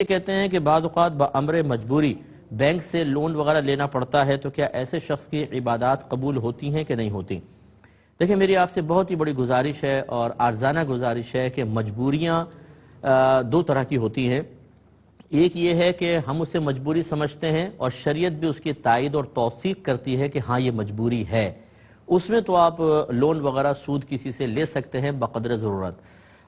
کہتے ہیں کہ بعض اوقات بامر مجبوری بینک سے لون وغیرہ لینا پڑتا ہے، تو کیا ایسے شخص کی عبادات قبول ہوتی ہیں کہ نہیں ہوتی؟ دیکھیں، میری آپ سے بہت ہی بڑی گزارش ہے اور عارضانہ گزارش ہے کہ مجبوریاں دو طرح کی ہوتی ہیں۔ ایک یہ ہے کہ ہم اسے مجبوری سمجھتے ہیں اور شریعت بھی اس کی تائید اور توثیق کرتی ہے کہ ہاں یہ مجبوری ہے، اس میں تو آپ لون وغیرہ سود کسی سے لے سکتے ہیں بقدر ضرورت۔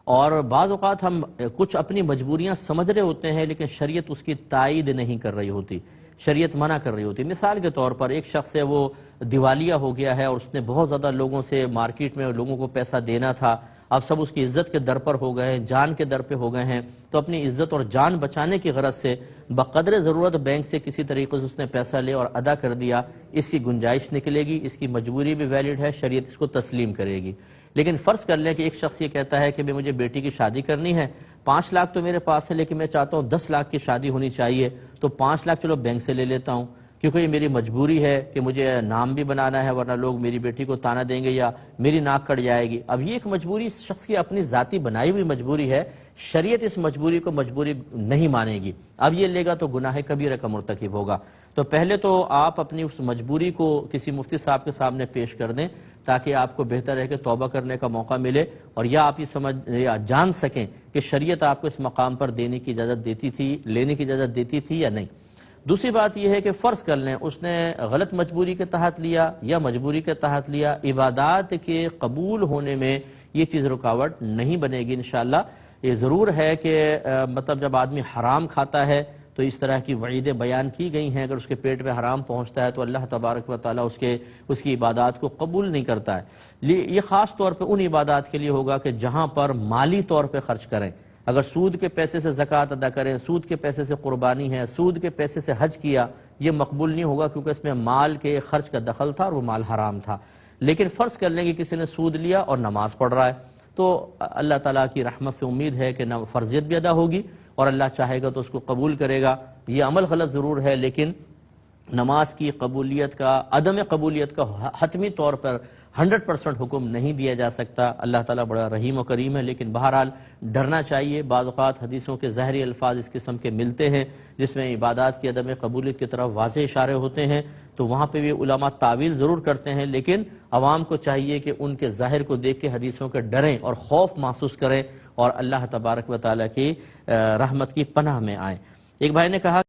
اور بعض اوقات ہم کچھ اپنی مجبوریاں سمجھ رہے ہوتے ہیں لیکن شریعت اس کی تائید نہیں کر رہی ہوتی، شریعت منع کر رہی ہوتی۔ مثال کے طور پر ایک شخص ہے، وہ دیوالیہ ہو گیا ہے اور اس نے بہت زیادہ لوگوں سے مارکیٹ میں لوگوں کو پیسہ دینا تھا، اب سب اس کی عزت کے در پر ہو گئے ہیں، جان کے در پہ ہو گئے ہیں، تو اپنی عزت اور جان بچانے کی غرض سے بقدر ضرورت بینک سے کسی طریقے سے اس نے پیسہ لے اور ادا کر دیا، اس کی گنجائش نکلے گی، اس کی مجبوری بھی ویلڈ ہے، شریعت اس کو تسلیم کرے گی۔ لیکن فرض کر لیں کہ ایک شخص یہ کہتا ہے کہ مجھے بیٹی کی شادی کرنی ہے، 5 لاکھ تو میرے پاس ہے لیکن میں چاہتا ہوں 10 لاکھ کی شادی ہونی چاہیے، تو 5 لاکھ چلو بینک سے لے لیتا ہوں، کیونکہ یہ میری مجبوری ہے کہ مجھے نام بھی بنانا ہے، ورنہ لوگ میری بیٹی کو تانا دیں گے یا میری ناک کٹ جائے گی۔ اب یہ ایک مجبوری اس شخص کی اپنی ذاتی بنائی ہوئی مجبوری ہے، شریعت اس مجبوری کو مجبوری نہیں مانے گی، اب یہ لے گا تو گناہ کبیرہ کا مرتکب ہوگا۔ تو پہلے تو آپ اپنی اس مجبوری کو کسی مفتی صاحب کے سامنے پیش کر دیں تاکہ آپ کو بہتر ہے کہ توبہ کرنے کا موقع ملے، اور یا آپ یہ جان سکیں کہ شریعت آپ کو اس مقام پر دینے کی اجازت دیتی تھی، لینے کی اجازت دیتی تھی یا نہیں۔ دوسری بات یہ ہے کہ فرض کر لیں اس نے غلط مجبوری کے تحت لیا یا مجبوری کے تحت لیا، عبادات کے قبول ہونے میں یہ چیز رکاوٹ نہیں بنے گی انشاءاللہ۔ یہ ضرور ہے کہ مطلب جب آدمی حرام کھاتا ہے تو اس طرح کی وعیدیں بیان کی گئی ہیں، اگر اس کے پیٹ میں حرام پہنچتا ہے تو اللہ تبارک و تعالیٰ اس کی عبادات کو قبول نہیں کرتا ہے۔ یہ خاص طور پہ ان عبادات کے لیے ہوگا کہ جہاں پر مالی طور پہ خرچ کریں، اگر سود کے پیسے سے زکوٰۃ ادا کریں، سود کے پیسے سے قربانی ہے، سود کے پیسے سے حج کیا، یہ مقبول نہیں ہوگا کیونکہ اس میں مال کے خرچ کا دخل تھا اور وہ مال حرام تھا۔ لیکن فرض کر لیں کہ کسی نے سود لیا اور نماز پڑھ رہا ہے، تو اللہ تعالیٰ کی رحمت سے امید ہے کہ فرضیت بھی ادا ہوگی اور اللہ چاہے گا تو اس کو قبول کرے گا۔ یہ عمل غلط ضرور ہے لیکن نماز کی قبولیت کا، عدم قبولیت کا حتمی طور پر 100% حکم نہیں دیا جا سکتا۔ اللہ تعالیٰ بڑا رحیم و کریم ہے، لیکن بہرحال ڈرنا چاہیے۔ بعض اوقات حدیثوں کے ظاہری الفاظ اس قسم کے ملتے ہیں جس میں عبادات کی عدم قبولیت کی طرف واضح اشارے ہوتے ہیں، تو وہاں پہ بھی علماء تعویل ضرور کرتے ہیں، لیکن عوام کو چاہیے کہ ان کے ظاہر کو دیکھ کے حدیثوں کے ڈریں اور خوف محسوس کریں اور اللہ تبارک و تعالیٰ کی رحمت کی پناہ میں آئیں۔ ایک بھائی نے کہا